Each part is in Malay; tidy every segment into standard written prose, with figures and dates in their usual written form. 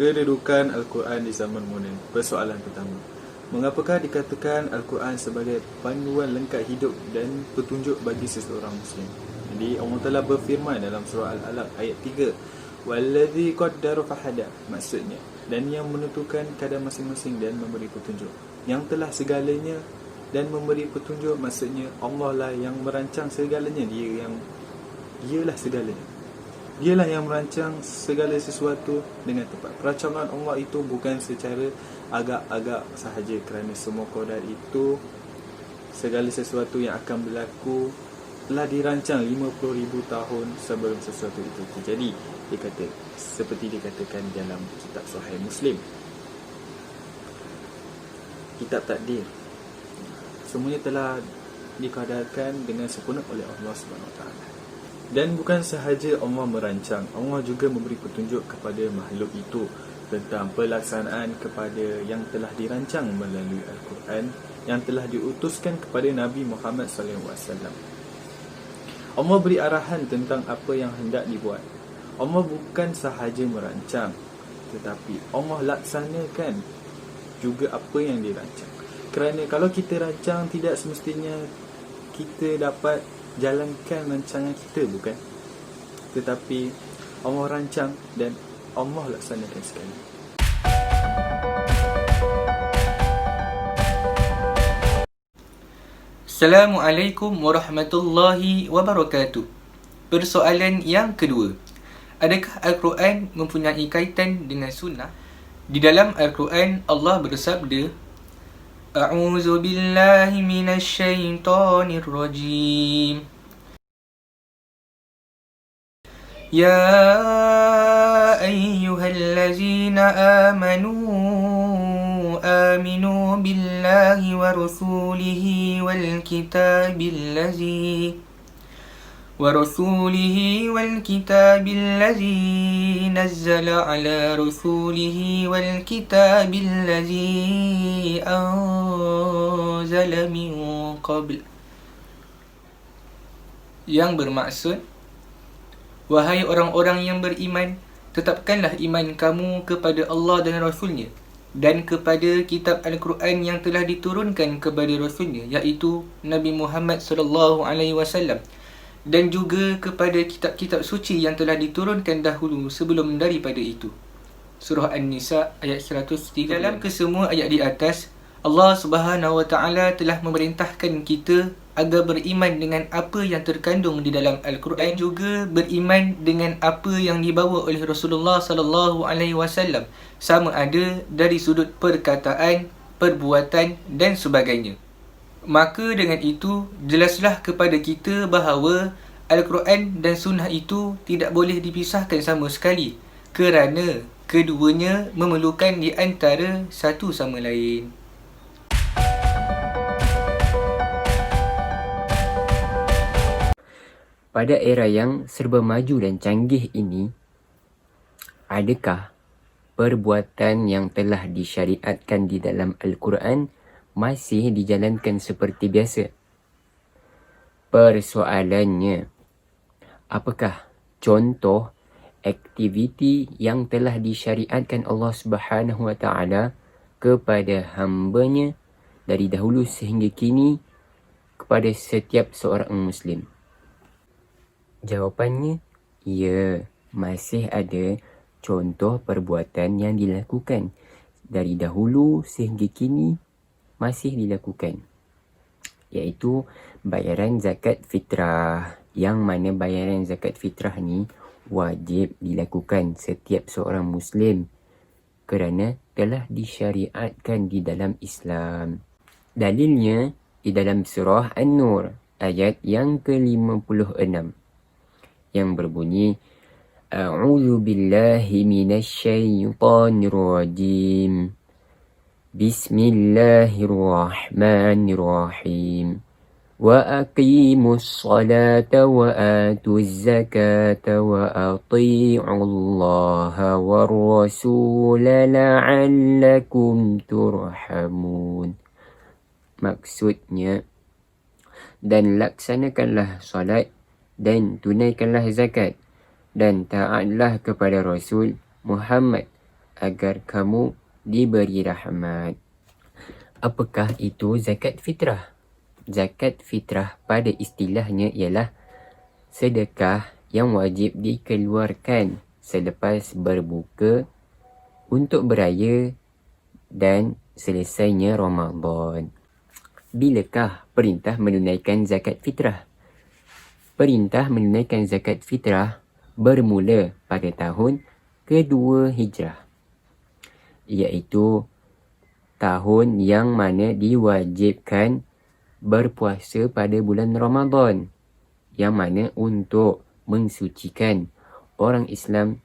Kedudukan Al-Quran di zaman moden. Persoalan pertama, mengapakah dikatakan Al-Quran sebagai panduan lengkap hidup dan petunjuk bagi seseorang Muslim? Jadi Allah Ta'ala berfirman dalam surah Al-Alaq ayat 3, Walladhi qaddara fahada, maksudnya, dan yang menentukan kadar masing-masing dan memberi petunjuk. Yang telah segalanya dan memberi petunjuk, maksudnya Allah lah yang merancang segalanya. Dialah segalanya. Dialah yang merancang segala sesuatu dengan tepat. Perancangan Allah itu bukan secara agak-agak sahaja, kerana semua qadar itu, segala sesuatu yang akan berlaku telah dirancang 50,000 tahun sebelum sesuatu itu terjadi. Seperti dikatakan dalam kitab Sahih Muslim, kitab takdir, semuanya telah dikadarkan dengan sempurna oleh Allah SWT. Dan bukan sahaja Allah merancang, Allah juga memberi petunjuk kepada makhluk itu tentang pelaksanaan kepada yang telah dirancang melalui Al-Quran yang telah diutuskan kepada Nabi Muhammad SAW. Allah beri arahan tentang apa yang hendak dibuat. Allah bukan sahaja merancang, tetapi Allah laksanakan juga apa yang dirancang. Kerana kalau kita rancang, tidak semestinya kita dapat jalankan rancangan kita, bukan? Tetapi Allah rancang dan Allah laksanakan sekali. Assalamualaikum warahmatullahi wabarakatuh. Persoalan yang kedua, adakah Al-Quran mempunyai kaitan dengan sunnah? Di dalam Al-Quran Allah bersabda, A'udzu billahi minasy syaithanir rajim. Ya ayyuhallazina amanu aminu billahi wa rasulihi wal كتاب الذي نزل على رسوله والكتاب الذي أنزل من قبل, yang bermaksud, wahai orang-orang yang beriman, tetapkanlah iman kamu kepada Allah dan Rasulnya dan kepada kitab Al-Quran yang telah diturunkan kepada Rasulnya, iaitu Nabi Muhammad SAW, dan juga kepada kitab-kitab suci yang telah diturunkan dahulu sebelum daripada itu. Surah An-Nisa ayat 103. Dalam kesemua ayat di atas, Allah Subhanahu Wa Taala telah memerintahkan kita agar beriman dengan apa yang terkandung di dalam Al-Quran, juga beriman dengan apa yang dibawa oleh Rasulullah sallallahu alaihi wasallam, sama ada dari sudut perkataan, perbuatan dan sebagainya. Maka dengan itu, jelaslah kepada kita bahawa Al-Quran dan Sunnah itu tidak boleh dipisahkan sama sekali, kerana keduanya memerlukan di antara satu sama lain. Pada era yang serba maju dan canggih ini, adakah perbuatan yang telah disyariatkan di dalam Al-Quran masih dijalankan seperti biasa? Persoalannya, apakah contoh aktiviti yang telah disyariatkan Allah Subhanahu Wa Taala kepada hamba-Nya dari dahulu sehingga kini kepada setiap seorang Muslim? Jawapannya, ya, masih ada contoh perbuatan yang dilakukan dari dahulu sehingga kini masih dilakukan, iaitu bayaran zakat fitrah, yang mana bayaran zakat fitrah ni wajib dilakukan setiap seorang Muslim kerana telah disyariatkan di dalam Islam. Dalilnya di dalam surah An-Nur ayat yang ke-56 yang berbunyi, A'udzu billahi minasy syaithanir rajim. Bismillahirrahmanirrahim. Wa aqimus salata wa atuz zakata wa ati'ullaha war rasula la'allakum turhamun. Maksudnya, dan laksanakanlah salat dan tunaikanlah zakat dan taatlah kepada Rasul Muhammad agar kamu diberi rahmat. Apakah itu zakat fitrah? Zakat fitrah pada istilahnya ialah sedekah yang wajib dikeluarkan selepas berbuka untuk beraya dan selesainya Ramadan. Bilakah perintah menunaikan zakat fitrah? Perintah menunaikan zakat fitrah bermula pada tahun kedua Hijrah, iaitu tahun yang mana diwajibkan berpuasa pada bulan Ramadan, yang mana untuk mensucikan orang Islam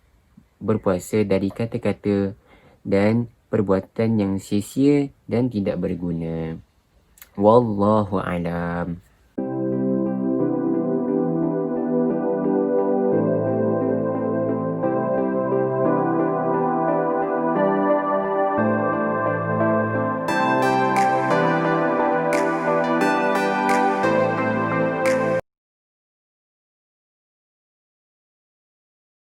berpuasa dari kata-kata dan perbuatan yang sia-sia dan tidak berguna. Wallahu alam.